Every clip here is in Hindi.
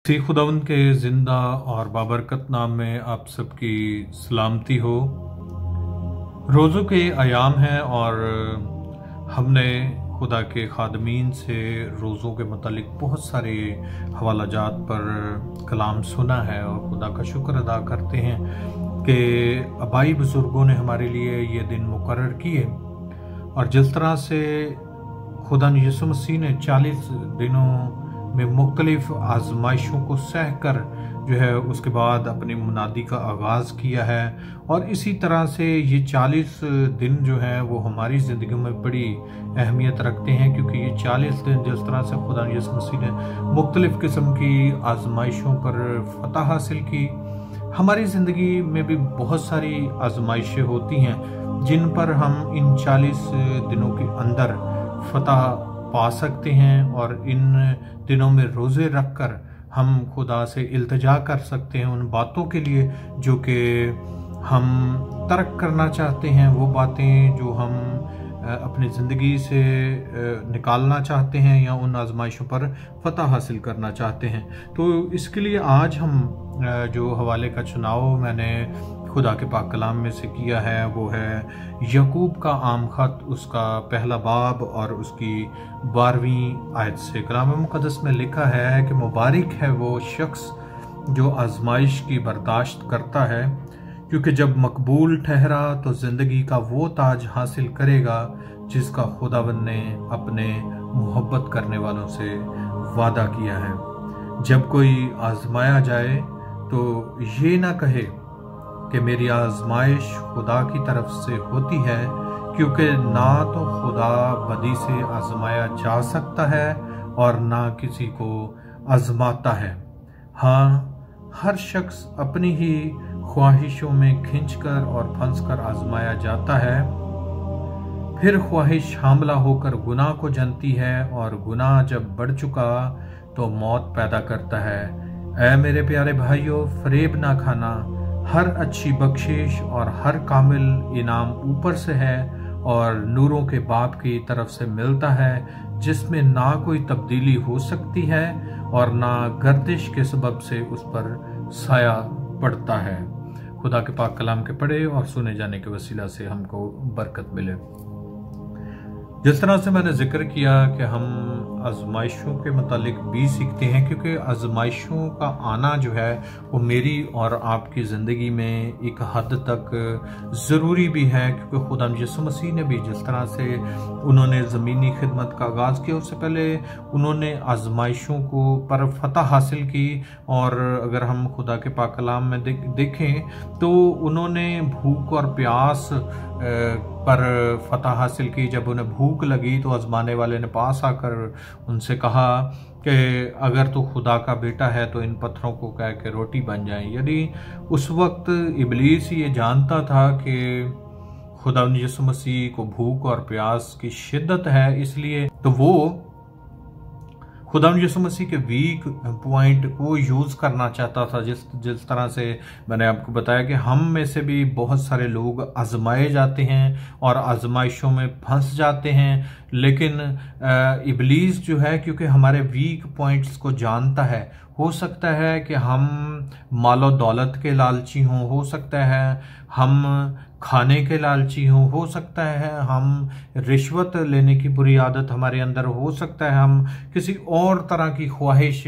सी खुदावंद के जिंदा और बाबरकत नाम में आप सबकी सलामती हो। रोज़ों के अयाम हैं और हमने खुदा के खादमीन से रोज़ों के मतलब बहुत सारे हवालाजात पर कलाम सुना है और खुदा का शुक्र अदा करते हैं कि आबाई बुज़ुर्गों ने हमारे लिए ये दिन मुकर्रर किए और जिस तरह से खुदा यीशु मसीह ने 40 दिनों में मुख्तलिफ आजमाइशों को सह कर जो है उसके बाद अपनी मुनादी का आगाज़ किया है और इसी तरह से ये 40 दिन जो है वो हमारी ज़िंदगी में बड़ी अहमियत रखते हैं, क्योंकि ये 40 दिन जिस तरह से खुदा यीशु मसीह ने मुख्तलिफ किस्म की आजमाइशों पर फतह हासिल की, हमारी ज़िंदगी में भी बहुत सारी आजमाइशें होती हैं जिन पर हम इन 40 दिनों के अंदर फतह पा सकते हैं और इन दिनों में रोज़े रख कर हम खुदा से इल्तिजा कर सकते हैं उन बातों के लिए जो कि हम तर्क करना चाहते हैं, वो बातें जो हम अपनी ज़िंदगी से निकालना चाहते हैं या उन आजमाइशों पर फतह हासिल करना चाहते हैं। तो इसके लिए आज हम जो हवाले का चुनाव मैंने खुदा के पाक कलाम में से किया है वो है यकूब का आम खत, उसका पहला बाब और उसकी 12वीं आयत से। कलाम मुक़द्दस में लिखा है कि मुबारक है वो शख्स जो आजमाइश की बर्दाश्त करता है, क्योंकि जब मकबूल ठहरा तो ज़िंदगी का वो ताज हासिल करेगा जिसका खुदावंद ने अपने मोहब्बत करने वालों से वादा किया है। जब कोई आजमाया जाए तो ये ना कहे कि मेरी आजमाइश खुदा की तरफ से होती है, क्योंकि ना तो खुदा बदी से आजमाया जा सकता है और ना किसी को आजमाता है। हाँ, हर शख्स अपनी ही ख्वाहिशों में खिंचकर और फंसकर आजमाया जाता है, फिर ख्वाहिश हामला होकर गुनाह को जनती है और गुनाह जब बढ़ चुका तो मौत पैदा करता है। ऐ मेरे प्यारे भाइयों, फरेब ना खाना। हर अच्छी बख्शिश और हर कामिल इनाम ऊपर से है और नूरों के बाप की तरफ से मिलता है, जिसमें ना कोई तब्दीली हो सकती है और ना गर्दिश के सबब से उस पर साया पड़ता है। खुदा के पाक कलाम के पढ़े और सुने जाने के वसीला से हमको बरकत मिले। जिस तरह से मैंने जिक्र किया कि हम आजमाइशों के मुतालिक भी सीखते हैं, क्योंकि आजमाइशों का आना जो है वो मेरी और आपकी ज़िंदगी में एक हद तक ज़रूरी भी है, क्योंकि खुदा यीशु मसीह ने भी जिस तरह से उन्होंने ज़मीनी खिदमत का आगाज़ किया उससे पहले उन्होंने आजमाइशों को पर फतह हासिल की। और अगर हम खुदा के पाक कलाम में देखें तो उन्होंने भूख और प्यास पर फतह हासिल की। जब उन्हें भूख लगी तो आजमाने वाले ने पास आकर उनसे कहा कि अगर तो खुदा का बेटा है तो इन पत्थरों को कह के रोटी बन जाए। यदि उस वक्त इब्लीस ये जानता था कि खुदा यीशु मसीह को भूख और प्यास की शिद्दत है, इसलिए तो वो खुदा यीशु मसीह के वीक पॉइंट को यूज़ करना चाहता था। जिस तरह से मैंने आपको बताया कि हम में से भी बहुत सारे लोग आजमाए जाते हैं और आजमाइशों में फंस जाते हैं, लेकिन इब्लीस जो है क्योंकि हमारे वीक पॉइंट्स को जानता है, हो सकता है कि हम मालो दौलत के लालची हों, हो सकता है हम खाने के लालची हो सकता है हम रिश्वत लेने की बुरी आदत हमारे अंदर हो सकता है हम किसी और तरह की ख्वाहिश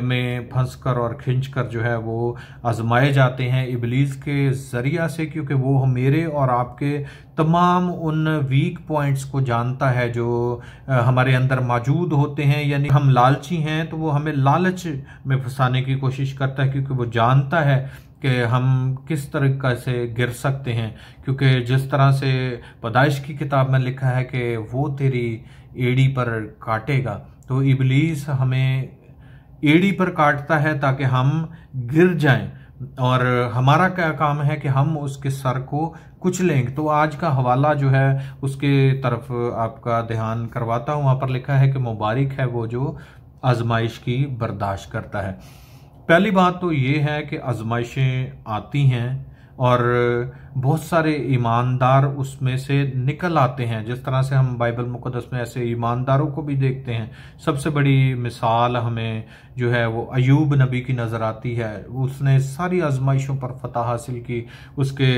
में फंसकर और खिंचकर जो है वो आजमाए जाते हैं इब्लीस के ज़रिया से, क्योंकि वो मेरे और आपके तमाम उन वीक पॉइंट्स को जानता है जो हमारे अंदर मौजूद होते हैं। यानी हम लालची हैं तो वो हमें लालच में फंसाने की कोशिश करता है, क्योंकि वो जानता है कि हम किस तरीक़े से गिर सकते हैं। क्योंकि जिस तरह से पैदाइश की किताब में लिखा है कि वो तेरी एड़ी पर काटेगा, तो इब्लीस हमें एड़ी पर काटता है ताकि हम गिर जाएं और हमारा क्या काम है कि हम उसके सर को कुचलें। तो आज का हवाला जो है उसके तरफ आपका ध्यान करवाता हूँ। वहाँ पर लिखा है कि मुबारक है वो जो आजमाइश की बर्दाश्त करता है। पहली बात तो ये है कि आजमाइशें आती हैं और बहुत सारे ईमानदार उसमें से निकल आते हैं। जिस तरह से हम बाइबल मुकद्दस में ऐसे ईमानदारों को भी देखते हैं। सबसे बड़ी मिसाल हमें जो है वो अयूब नबी की नजर आती है। उसने सारी आजमाइशों पर फतह हासिल की, उसके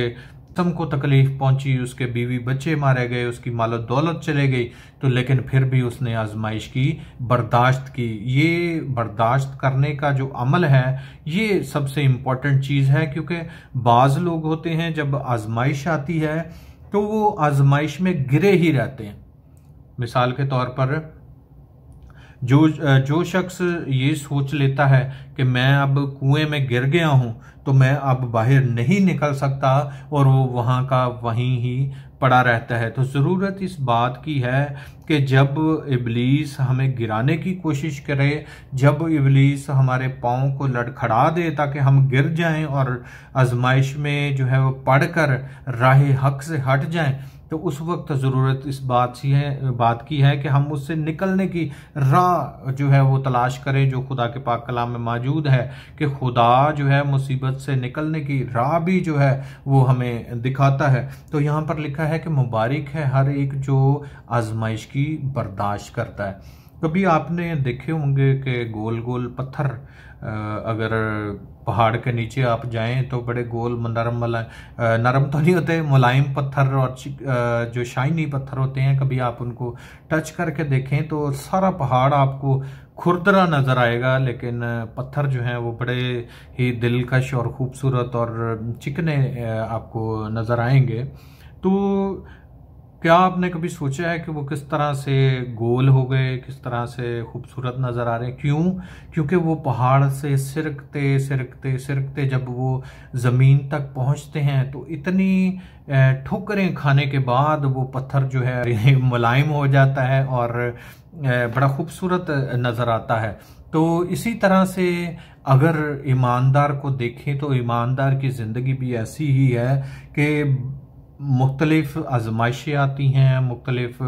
को तकलीफ पहुंची, उसके बीवी बच्चे मारे गए, उसकी मालो दौलत चले गई, तो लेकिन फिर भी उसने आजमाइश की बर्दाश्त की। ये बर्दाश्त करने का जो अमल है ये सबसे इम्पोर्टेंट चीज है, क्योंकि बाज लोग होते हैं जब आजमाइश आती है तो वो आजमाइश में गिरे ही रहते हैं। मिसाल के तौर पर जो शख्स ये सोच लेता है कि मैं अब कुएं में गिर गया हूं तो मैं अब बाहर नहीं निकल सकता और वो वहां का वहीं ही पड़ा रहता है, तो ज़रूरत इस बात की है कि जब इब्लीस हमें गिराने की कोशिश करे, जब इब्लीस हमारे पाँव को लड़खड़ा दे ताकि हम गिर जाएं और आजमाइश में जो है वो पढ़कर राह हक से हट जाएं, तो उस वक्त ज़रूरत इस बात की है कि हम उससे निकलने की राह जो है वो तलाश करें, जो खुदा के पाक कलाम में मौजूद है कि खुदा जो है मुसीबत से निकलने की राह भी जो है वो हमें दिखाता है। तो यहाँ पर लिखा है कि मुबारक है हर एक जो आजमाइश की बर्दाश्त करता है। कभी आपने देखे होंगे कि गोल गोल पत्थर, अगर पहाड़ के नीचे आप जाएं तो बड़े गोल नरम तो नहीं होते, मुलायम पत्थर और जो शाइनी पत्थर होते हैं, कभी आप उनको टच करके देखें तो सारा पहाड़ आपको खुरदरा नजर आएगा, लेकिन पत्थर जो हैं वो बड़े ही दिलकश और खूबसूरत और चिकने आपको नजर आएंगे। तो क्या आपने कभी सोचा है कि वो किस तरह से गोल हो गए, किस तरह से खूबसूरत नजर आ रहे हैं? क्यों? क्योंकि वो पहाड़ से सिरकते सिरकते सिरकते जब वो जमीन तक पहुंचते हैं तो इतनी ठोकरें खाने के बाद वो पत्थर जो है मुलायम हो जाता है और बड़ा खूबसूरत नजर आता है। तो इसी तरह से अगर ईमानदार को देखें तो ईमानदार की जिंदगी भी ऐसी ही है कि मुख्तलिफ आजमाइशें आती हैं, मुख्तलिफ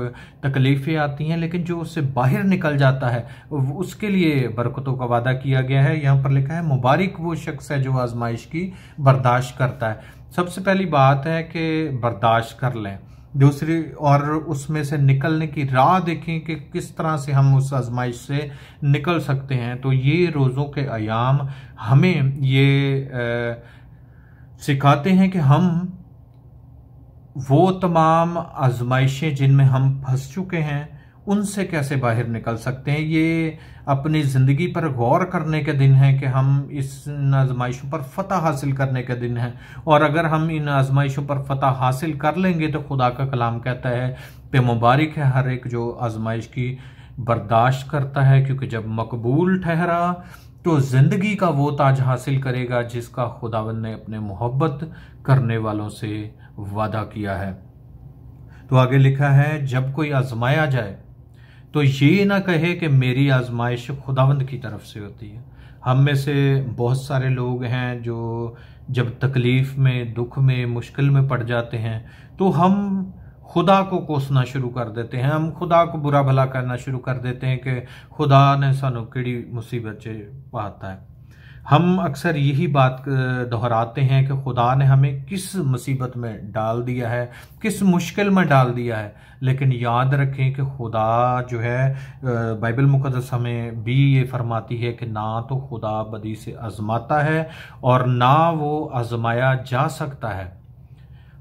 तकलीफ़ें आती हैं, लेकिन जो उससे बाहर निकल जाता है उसके लिए बरकतों का वादा किया गया है। यहाँ पर लिखा है मुबारक वो शख्स है जो आजमाइश की बर्दाश्त करता है। सबसे पहली बात है कि बर्दाश्त कर लें। दूसरी, और उसमें से निकलने की राह देखें कि किस तरह से हम उस आजमाइश से निकल सकते हैं। तो ये रोज़ों के अयाम हमें ये सिखाते हैं कि हम वो तमाम आजमाइशें जिनमें हम फंस चुके हैं उनसे कैसे बाहर निकल सकते हैं। ये अपनी ज़िंदगी पर गौर करने के दिन है कि हम इस आजमाइशों पर फतह हासिल करने के दिन है, और अगर हम इन आजमाइशों पर फतह हासिल कर लेंगे तो खुदा का कलाम कहता है कि मुबारक है हर एक जो आजमाइश की बर्दाश्त करता है, क्योंकि जब मकबूल ठहरा तो जिंदगी का वो ताज हासिल करेगा जिसका खुदावंद ने अपने मोहब्बत करने वालों से वादा किया है। तो आगे लिखा है जब कोई आजमाया जाए तो ये ना कहे कि मेरी आजमाइश खुदावंद की तरफ से होती है। हम में से बहुत सारे लोग हैं जो जब तकलीफ में, दुख में, मुश्किल में पड़ जाते हैं तो हम खुदा को कोसना शुरू कर देते हैं, हम खुदा को बुरा भला करना शुरू कर देते हैं कि खुदा ने सानू किड़ी मुसीबत च पाता है। हम अक्सर यही बात दोहराते हैं कि खुदा ने हमें किस मुसीबत में डाल दिया है, किस मुश्किल में डाल दिया है, लेकिन याद रखें कि खुदा जो है बाइबल मुकद्दस हमें भी ये फरमाती है कि ना तो खुदा बदी से आजमाता है और ना वो आजमाया जा सकता है।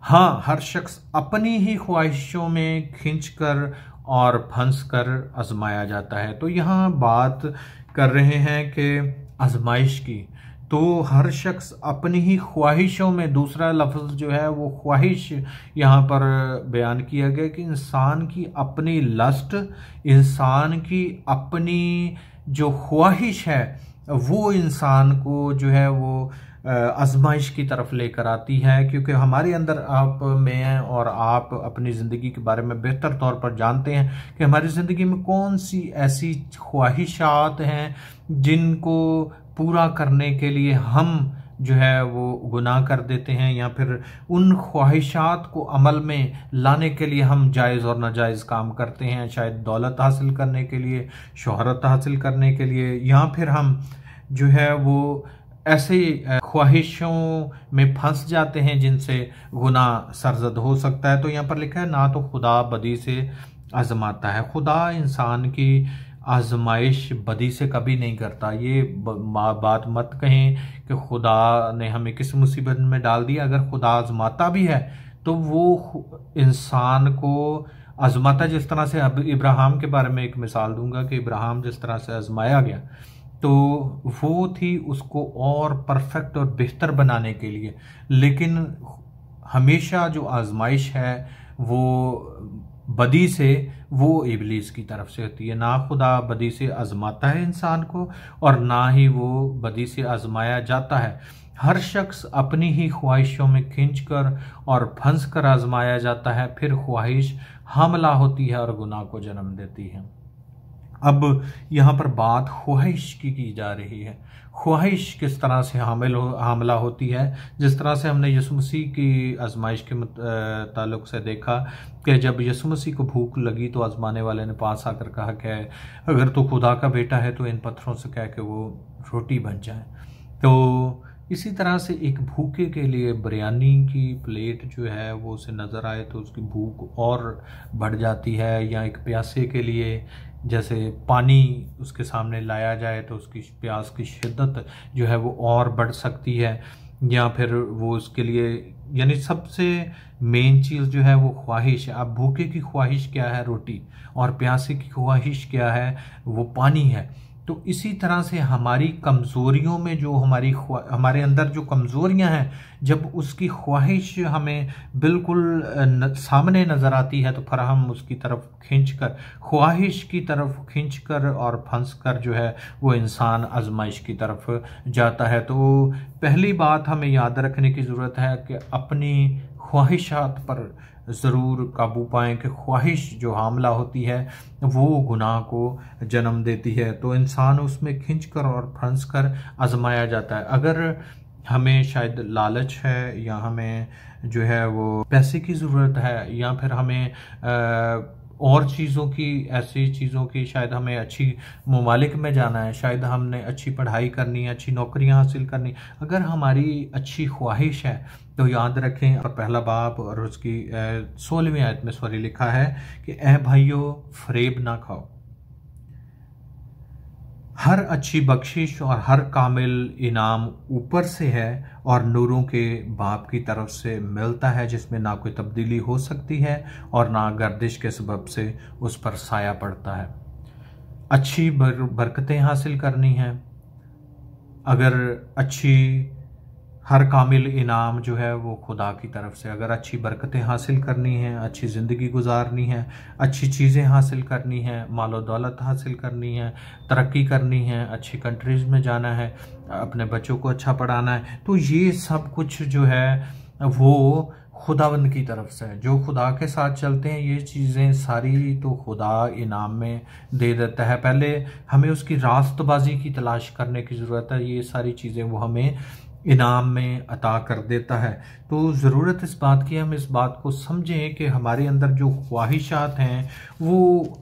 हाँ, हर शख्स अपनी ही ख्वाहिशों में खींचकर और फंस कर आजमाया जाता है। तो यहाँ बात कर रहे हैं कि आजमाइश की, तो हर शख्स अपनी ही ख्वाहिशों में, दूसरा लफ्ज़ जो है वो ख्वाहिश यहाँ पर बयान किया गया कि इंसान की अपनी लस्ट, इंसान की अपनी जो ख्वाहिश है वो इंसान को जो है वो आजमाइश की तरफ लेकर आती है। क्योंकि हमारे अंदर, आप, मैं और आप अपनी ज़िंदगी के बारे में बेहतर तौर पर जानते हैं कि हमारी ज़िंदगी में कौन सी ऐसी ख्वाहिशात हैं जिनको पूरा करने के लिए हम जो है वो गुनाह कर देते हैं, या फिर उन ख्वाहिशात को अमल में लाने के लिए हम जायज़ और नाजायज़ काम करते हैं, शायद दौलत हासिल करने के लिए, शोहरत हासिल करने के लिए, या फिर हम जो है वो ऐसे ख्वाहिशों में फंस जाते हैं जिनसे गुनाह सरजद हो सकता है। तो यहाँ पर लिखा है ना तो खुदा बदी से आजमाता है, खुदा इंसान की आजमाइश बदी से कभी नहीं करता। ये बात मत कहें कि खुदा ने हमें किस मुसीबत में डाल दिया। अगर खुदा आजमाता भी है तो वो इंसान को आजमाता, जिस तरह से अब इब्राहिम के बारे में एक मिसाल दूंगा कि इब्राहिम जिस तरह से आजमाया गया तो वो थी उसको और परफेक्ट और बेहतर बनाने के लिए। लेकिन हमेशा जो आजमाइश है वो बदी से, वो इबलीस की तरफ से होती है। ना खुदा बदी से आजमाता है इंसान को और ना ही वो बदी से आजमाया जाता है। हर शख्स अपनी ही ख्वाहिशों में खींचकर और फंस कर आजमाया जाता है, फिर ख्वाहिश हमला होती है और गुनाह को जन्म देती है। अब यहाँ पर बात ख्वाहिश की जा रही है। ख्वाहिश किस तरह से हमला होती है, जिस तरह से हमने यीशु मसीह की आजमाइश के ताल्लुक से देखा कि जब यीशु मसीह को भूख लगी तो आजमाने वाले ने पास आकर कहा कि अगर तो खुदा का बेटा है तो इन पत्थरों से कह के वो रोटी बन जाए। तो इसी तरह से एक भूखे के लिए बिरयानी की प्लेट जो है वो उसे नज़र आए तो उसकी भूख और बढ़ जाती है, या एक प्यासे के लिए जैसे पानी उसके सामने लाया जाए तो उसकी प्यास की शिद्दत जो है वो और बढ़ सकती है, या फिर वो उसके लिए, यानी सबसे मेन चीज़ जो है वो ख्वाहिश है। अब भूखे की ख्वाहिश क्या है? रोटी। और प्यासे की ख्वाहिश क्या है? वो पानी है। तो इसी तरह से हमारी कमज़ोरियों में जो हमारे अंदर जो कमज़ोरियां हैं, जब उसकी ख्वाहिश हमें बिल्कुल सामने नज़र आती है तो फिर हम उसकी तरफ खींचकर, ख्वाहिश की तरफ खींचकर और फंस कर जो है वो इंसान आजमाइश की तरफ जाता है। तो पहली बात हमें याद रखने की ज़रूरत है कि अपनी ख्वाहिशात पर ज़रूर काबू पाएं कि ख्वाहिश जो हमला होती है वो गुनाह को जन्म देती है। तो इंसान उसमें खींचकर और फंस कर आजमाया जाता है। अगर हमें शायद लालच है, या हमें जो है वो पैसे की ज़रूरत है, या फिर हमें और चीज़ों की, ऐसी चीज़ों की, शायद हमें अच्छी ममालिक में जाना है, शायद हमने अच्छी पढ़ाई करनी है, अच्छी नौकरियां हासिल करनी, अगर हमारी अच्छी ख्वाहिश है तो याद रखें, और पहला बाब और उसकी 16वीं आयत में लिखा है कि ए भाइयों फरेब ना खाओ, हर अच्छी बख्शिश और हर कामिल इनाम ऊपर से है और नूरों के बाप की तरफ से मिलता है, जिसमें ना कोई तब्दीली हो सकती है और ना गर्दिश के सबब से उस पर साया पड़ता है। अच्छी बरकतें हासिल करनी हैं, अगर अच्छी हर कामिल इनाम जो है वो खुदा की तरफ से, अगर अच्छी बरकतें हासिल करनी हैं, अच्छी ज़िंदगी गुजारनी है, अच्छी चीज़ें हासिल करनी हैं, मालो दौलत हासिल करनी है, तरक्की करनी है, अच्छी कंट्रीज़ में जाना है, अपने बच्चों को अच्छा पढ़ाना है, तो ये सब कुछ जो है वो खुदावंद की तरफ से है। जो खुदा के साथ चलते हैं ये चीज़ें सारी तो खुदा इनाम में दे देता है। पहले हमें उसकी रास्तबाजी की तलाश करने की ज़रूरत है, ये सारी चीज़ें वो हमें इनाम में अता कर देता है। तो ज़रूरत इस बात की, हम इस बात को समझें कि हमारे अंदर जो ख्वाहिशात हैं वो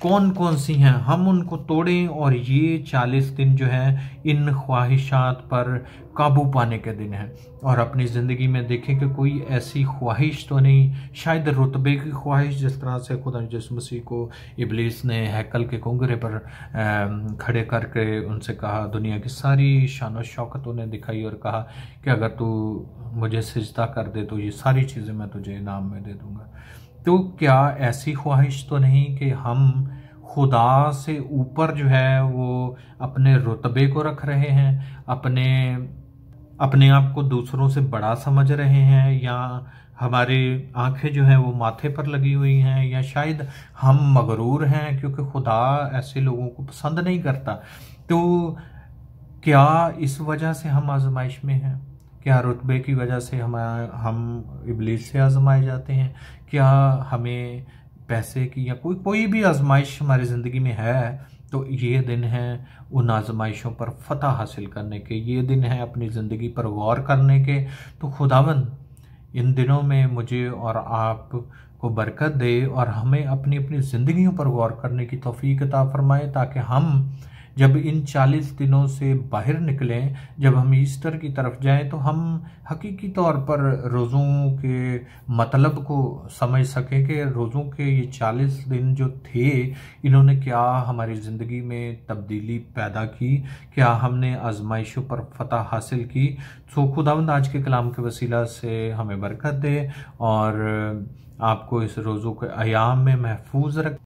कौन कौन सी हैं, हम उनको तोड़ें, और ये 40 दिन जो हैं इन ख्वाहिशात पर काबू पाने के दिन हैं। और अपनी ज़िंदगी में देखें कि कोई ऐसी ख्वाहिश तो नहीं, शायद रुतबे की ख्वाहिश, जिस तरह से खुदा यीशु मसीह को इब्लीस ने हैकल के कुंगरे पर खड़े करके उनसे कहा, दुनिया की सारी शान और शौकत उन्हें दिखाई और कहा कि अगर तू मुझे सिजदा कर दे तो ये सारी चीज़ें मैं तुझे इनाम में दे दूँगा। तो क्या ऐसी ख्वाहिश तो नहीं कि हम खुदा से ऊपर जो है वो अपने रुतबे को रख रहे हैं, अपने आप को दूसरों से बड़ा समझ रहे हैं, या हमारी आंखें जो हैं वो माथे पर लगी हुई हैं, या शायद हम मगरूर हैं क्योंकि खुदा ऐसे लोगों को पसंद नहीं करता। तो क्या इस वजह से हम आजमाइश में हैं? क्या रुतबे की वजह से हम इब्लीस से आजमाए जाते हैं? क्या हमें पैसे की या कोई भी आजमाइश हमारी ज़िंदगी में है तो ये दिन है उन आजमाइशों पर फतह हासिल करने के, ये दिन है अपनी ज़िंदगी पर गौर करने के। तो खुदावंद इन दिनों में मुझे और आप को बरकत दे और हमें अपनी अपनी ज़िंदगियों पर गौर करने की तौफीक अता फरमाए, ताकि हम जब इन 40 दिनों से बाहर निकलें, जब हम ईस्टर की तरफ जाएं, तो हम हकीकी तौर पर रोज़ों के मतलब को समझ सकें कि रोज़ों के ये 40 दिन जो थे, इन्होंने क्या हमारी ज़िंदगी में तब्दीली पैदा की, क्या हमने आजमाइशों पर फतह हासिल की। तो खुदावंद आज के कलाम के वसीला से हमें बरकत दे और आपको इस रोज़ों के अयाम में महफूज रखे।